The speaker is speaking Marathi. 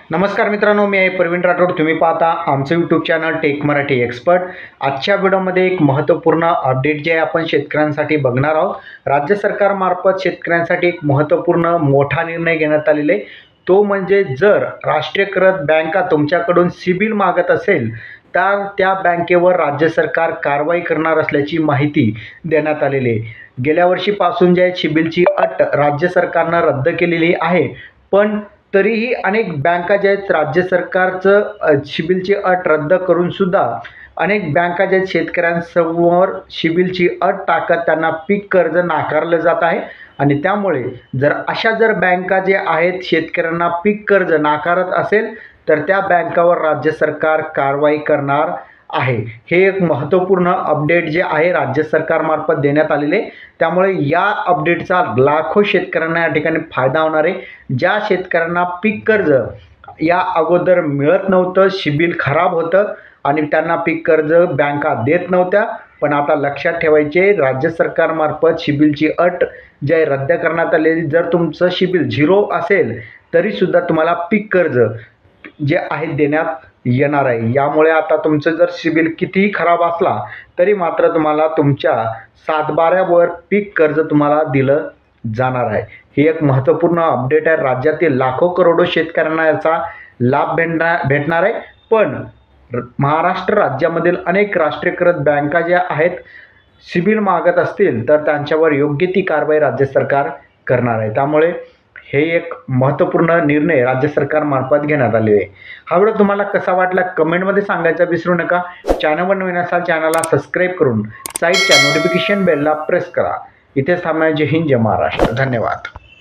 नमस्कार मित्रांनो, मी आहे प्रवीण राठोड। तुम्ही पाहता आमचं YouTube channel tech Marathi expert. आजच्या व्हिडिओमध्ये एक महत्त्वपूर्ण अपडेट जे आपण शेतकऱ्यांसाठी बघणार आहोत। राज्य सरकारमार्फत शेतकऱ्यांसाठी एक महत्त्वपूर्ण मोठा निर्णय घेण्यात आलेला आहे। तो म्हणजे जर राष्ट्रीयकृत बँका तुमच्याकडून सिबिल मागत असेल तर त्या बँकेवर राज्य सरकार कारवाई करणार असल्याची माहिती देण्यात आलेली आहे। गेल्या वर्षीपासून जे सिबिलची अट राज्य सरकारने रद्द केलेली आहे, पण तरीही अनेक बँका ज्या आहेत राज्य सरकारचं सिबिलची अट रद्द करून सुद्धा अनेक बँका ज्या आहेत शेतकऱ्यांसमोर सिबिलची अट टाकत त्यांना पीक कर्ज नाकारलं जात आहे। आणि त्यामुळे जर बँका जे आहेत शेतकऱ्यांना पीक कर्ज नाकारत असेल तर त्या बँकावर राज्य सरकार कारवाई करणार आहे। हे एक महत्त्वपूर्ण अपडेट जे आहे राज्य सरकारमार्फत देण्यात आलेले। त्यामुळे या अपडेटचा लाखो शेतकऱ्यांना या ठिकाणी फायदा होणार आहे। ज्या शेतकऱ्यांना पीक कर्ज या अगोदर मिळत नव्हतं, सिबिल खराब होतं आणि त्यांना पीक कर्ज बँका देत नव्हत्या, पण आता लक्षात ठेवायचे राज्य सरकारमार्फत सिबिलची अट जी आहे रद्द करण्यात आलेली। जर तुमचं सिबिल 0 असेल तरीसुद्धा तुम्हाला पीक कर्ज जे आहे देण्यात येणार आहे। यामुळे आता तुमचं जर सिबिल कितीही खराब असला तरी मात्र तुम्हाला तुमच्या 7/12वर पीक कर्ज तुम्हाला दिलं जाणार आहे। ही एक महत्त्वपूर्ण अपडेट आहे। राज्यातील लाखो करोडो शेतकऱ्यांना याचा लाभ भेटणार आहे। पण महाराष्ट्र राज्यामधील अनेक राष्ट्रीयकृत बँका ज्या आहेत सिबिल मागत असतील तर त्यांच्यावर योग्य ती कारवाई राज्य सरकार करणार आहे। त्यामुळे हे एक महत्त्वपूर्ण निर्णय राज्य सरकारमार्फत घेण्यात आले आहे। हा व्हिडिओ तुम्हाला कसा वाटला कमेंटमध्ये सांगायचं विसरू नका। चॅनलवर नवीन असाल चॅनलला सबस्क्राईब करून साईडच्या नोटिफिकेशन बेलला प्रेस करा। इथेच थांबा। जय हिंद, जय महाराष्ट्र, धन्यवाद।